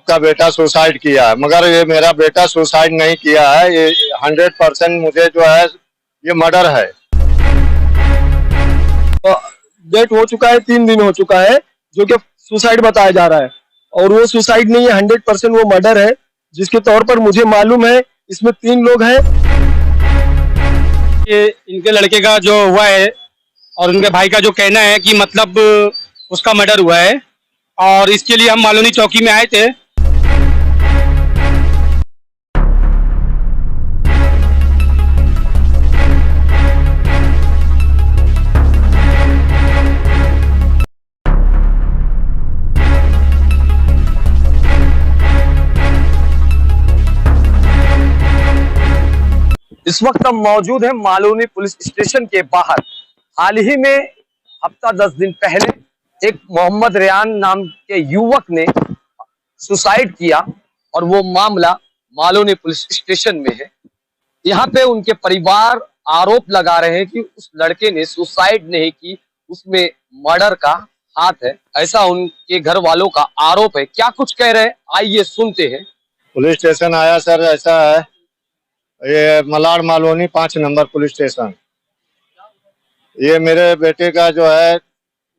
आपका बेटा सुसाइड किया है, मगर ये मेरा बेटा सुसाइड नहीं किया है। ये 100% मुझे जो है ये मर्डर है। डेट हो चुका है, 3 दिन हो चुका है, जो कि सुसाइड बताया जा रहा है। और वो सुसाइड नहीं है, 100% वो मर्डर है, जिसके तौर पर मुझे मालूम है इसमें 3 लोग हैं। ये इनके लड़के का जो हुआ है और उनके भाई का जो कहना है कि मतलब उसका मर्डर हुआ है, और इसके लिए हम मालूनी चौकी में आए थे। इस वक्त हम मौजूद हैं मालूनी पुलिस स्टेशन के बाहर। हाल ही में हफ्ता 10 दिन पहले एक मोहम्मद रेयान नाम के युवक ने सुसाइड किया और वो मामला मालूनी पुलिस स्टेशन में है। यहाँ पे उनके परिवार आरोप लगा रहे हैं कि उस लड़के ने सुसाइड नहीं की, उसमें मर्डर का हाथ है, ऐसा उनके घर वालों का आरोप है। क्या कुछ कह रहे हैं, आइए सुनते हैं। पुलिस स्टेशन आया सर, ऐसा है, ये मलाड मालोनी 5 नंबर पुलिस स्टेशन। ये मेरे बेटे का जो है,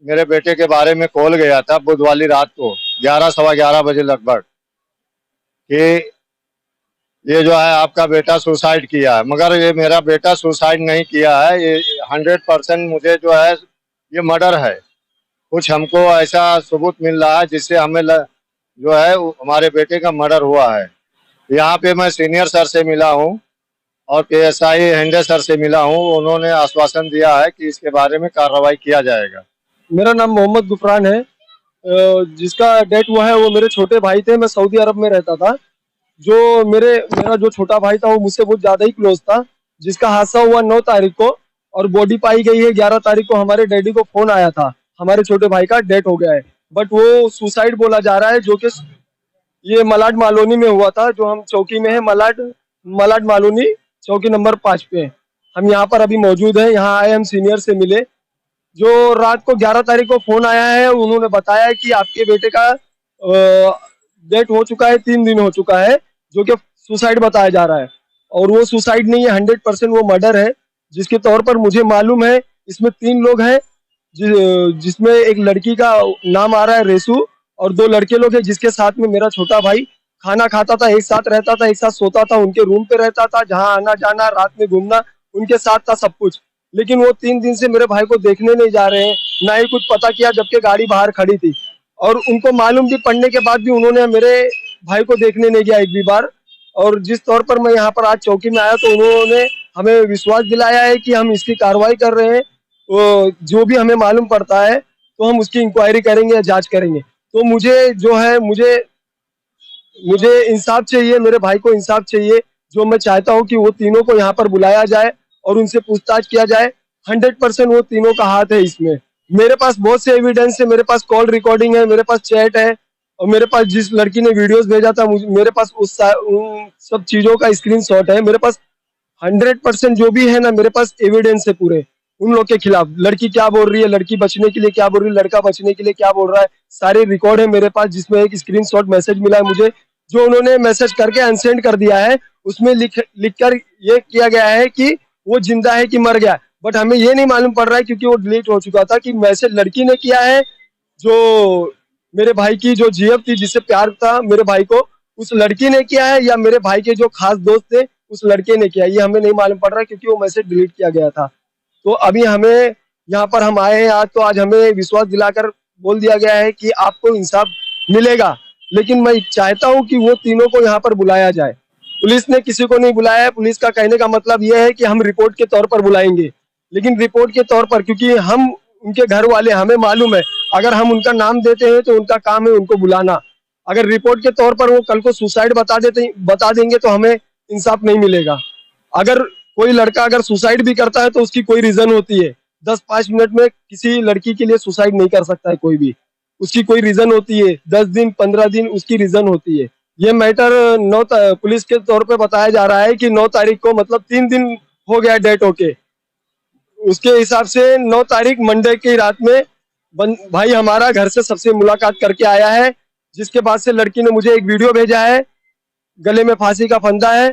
मेरे बेटे के बारे में कॉल गया था बुधवार रात को 11 सवा 11 बजे लगभग, कि ये जो है आपका बेटा सुसाइड किया है, मगर ये मेरा बेटा सुसाइड नहीं किया है। ये 100% मुझे जो है ये मर्डर है। कुछ हमको ऐसा सबूत मिल रहा है जिससे हमें जो है हमारे बेटे का मर्डर हुआ है। यहाँ पे मैं सीनियर सर से मिला हूँ और PSI हेंडे सर से मिला हूँ। उन्होंने आश्वासन दिया है कि इसके बारे में कार्रवाई किया जाएगा। मेरा नाम मोहम्मद गुफरान है। जिसका डेथ हुआ है वो मेरे छोटे भाई थे। मैं सऊदी अरब में रहता था। जो मेरा जो छोटा भाई था वो मुझसे बहुत ज्यादा ही क्लोज था। जिसका हादसा हुआ 9 तारीख को और बॉडी पाई गई है 11 तारीख को। हमारे डैडी को फोन आया था हमारे छोटे भाई का डेथ हो गया है, बट वो सुसाइड बोला जा रहा है, जो कि ये मलाड मालोनी में हुआ था। जो हम चौकी में है, मलाड मालोनी चौकी नंबर 5 पे हम यहाँ पर अभी मौजूद हैं। यहाँ आए, हम सीनियर से मिले। जो रात को 11 तारीख को फोन आया है, उन्होंने बताया कि आपके बेटे का डेथ हो चुका है, 3 दिन हो चुका है, जो कि सुसाइड बताया जा रहा है। और वो सुसाइड नहीं है, 100% वो मर्डर है, जिसके तौर पर मुझे मालूम है इसमें 3 लोग हैं। जिसमें एक लड़की का नाम आ रहा है रेसू, और 2 लड़के लोग हैं जिसके साथ में मेरा छोटा भाई खाना खाता था, एक साथ रहता था, एक साथ सोता था, उनके रूम पे रहता था, जहाँ आना जाना, रात में घूमना उनके साथ था, सब कुछ। लेकिन वो 3 दिन से मेरे भाई को देखने नहीं जा रहे हैं, ना ही कुछ पता किया, जबकि गाड़ी बाहर खड़ी थी। और उनको मालूम भी पड़ने के बाद भी उन्होंने मेरे भाई को देखने नहीं गया एक भी बार। और जिस तौर पर मैं यहाँ पर आज चौकी में आया, तो उन्होंने हमें विश्वास दिलाया है कि हम इसकी कार्रवाई कर रहे हैं। जो भी हमें मालूम पड़ता है तो हम उसकी इंक्वायरी करेंगे या जांच करेंगे। तो मुझे जो है मुझे इंसाफ चाहिए, मेरे भाई को इंसाफ चाहिए। जो मैं चाहता हूँ कि वो तीनों को यहाँ पर बुलाया जाए और उनसे पूछताछ किया जाए। 100% वो तीनों का हाथ है इसमें। मेरे पास बहुत से एविडेंस है, मेरे पास कॉल रिकॉर्डिंग है, मेरे पास चैट है, और मेरे पास जिस लड़की ने वीडियोस भेजा था मेरे पास उन सब चीजों का स्क्रीनशॉट है। मेरे पास 100% जो भी है ना, मेरे पास एविडेंस है पूरे उन लोग के खिलाफ। लड़की क्या बोल रही है, लड़की बचने के लिए क्या बोल रही है, लड़का बचने के लिए क्या बोल रहा है, सारे रिकॉर्ड है मेरे पास। जिसमें एक स्क्रीनशॉट मैसेज मिला है मुझे, जो उन्होंने मैसेज करके अनसेंड कर दिया है। उसमें लिख कर ये किया गया है कि वो जिंदा है कि मर गया, बट हमें ये नहीं मालूम पड़ रहा है क्योंकि वो डिलीट हो चुका था, कि मैसेज लड़की ने किया है, जो मेरे भाई की जो जीएफ थी, जिससे प्यार था मेरे भाई को, उस लड़की ने किया है, या मेरे भाई के जो खास दोस्त थे उस लड़के ने किया। ये हमें नहीं मालूम पड़ रहा है क्योंकि वो मैसेज डिलीट किया गया था। तो अभी हमें यहाँ पर हम आए हैं आज, तो आज हमें विश्वास दिलाकर बोल दिया गया है कि आपको इंसाफ मिलेगा। लेकिन मैं चाहता हूँ कि वो तीनों को यहाँ पर बुलाया जाए। पुलिस ने किसी को नहीं बुलाया है। पुलिस का कहने का मतलब यह है कि हम रिपोर्ट के तौर पर बुलाएंगे, लेकिन रिपोर्ट के तौर पर, क्योंकि हम उनके घर वाले, हमें मालूम है अगर हम उनका नाम देते हैं तो उनका काम है उनको बुलाना। अगर रिपोर्ट के तौर पर वो कल को सुसाइड बता देंगे तो हमें इंसाफ नहीं मिलेगा। अगर कोई लड़का अगर सुसाइड भी करता है तो उसकी कोई रीजन होती है। 10-5 मिनट में किसी लड़की के लिए सुसाइड नहीं कर सकता है कोई भी, उसकी कोई रीजन होती है। 10 दिन 15 दिन उसकी रीजन होती है। ये मैटर पुलिस के तौर पे बताया जा रहा है कि 9 तारीख को, मतलब 3 दिन हो गया डेट होके। उसके हिसाब से 9 तारीख मंडे की रात में भाई हमारा घर से सबसे मुलाकात करके आया है, जिसके बाद से लड़की ने मुझे एक वीडियो भेजा है, गले में फांसी का फंदा है।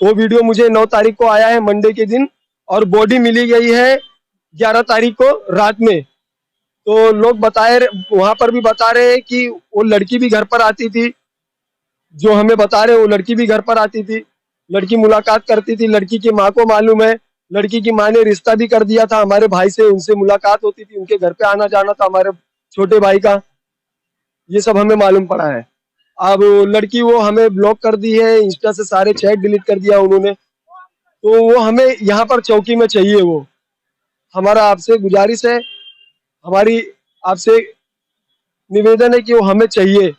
वो वीडियो मुझे 9 तारीख को आया है, मंडे के दिन, और बॉडी मिली गई है 11 तारीख को रात में। तो लोग वहां पर भी बता रहे हैं कि वो लड़की भी घर पर आती थी, जो हमें बता रहे वो लड़की भी घर पर आती थी, लड़की मुलाकात करती थी। लड़की की माँ को मालूम है, लड़की की माँ ने रिश्ता भी कर दिया था हमारे भाई से, उनसे मुलाकात होती थी, उनके घर पे आना जाना था हमारे छोटे भाई का। ये सब हमें मालूम पड़ा है। अब लड़की वो हमें ब्लॉक कर दी है, इंस्टा से सारे चैट डिलीट कर दिया उन्होंने। तो वो हमें यहाँ पर चौकी में चाहिए। वो हमारा आपसे गुजारिश है, हमारी आपसे निवेदन है कि वो हमें चाहिए,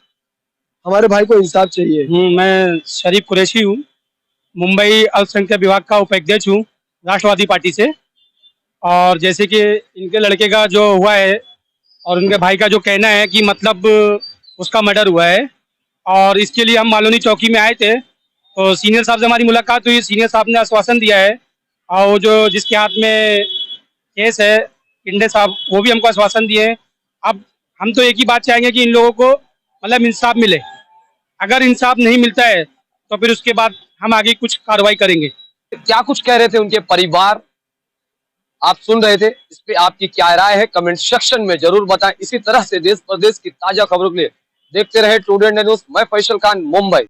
हमारे भाई को इंसाफ चाहिए। मैं शरीफ कुरैशी हूँ, मुंबई अल्पसंख्यक विभाग का उपाध्यक्ष हूँ राष्ट्रवादी पार्टी से। और जैसे कि इनके लड़के का जो हुआ है और उनके भाई का जो कहना है कि मतलब उसका मर्डर हुआ है, और इसके लिए हम मालोनी चौकी में आए थे। तो सीनियर साहब से हमारी मुलाकात हुई, सीनियर साहब ने आश्वासन दिया है, और वो जो जिसके हाथ में केस है पिंडे साहब, वो भी हमको आश्वासन दिए हैं। अब हम तो एक ही बात चाहेंगे कि इन लोगों को मतलब इंसाफ मिले। अगर इंसाफ नहीं मिलता है तो फिर उसके बाद हम आगे कुछ कार्रवाई करेंगे। क्या कुछ कह रहे थे उनके परिवार, आप सुन रहे थे। इस पे आपकी क्या राय है कमेंट सेक्शन में जरूर बताएं। इसी तरह से देश प्रदेश की ताजा खबरों के लिए देखते रहे टुडे न्यूज़। मैं फैसल खान, मुंबई।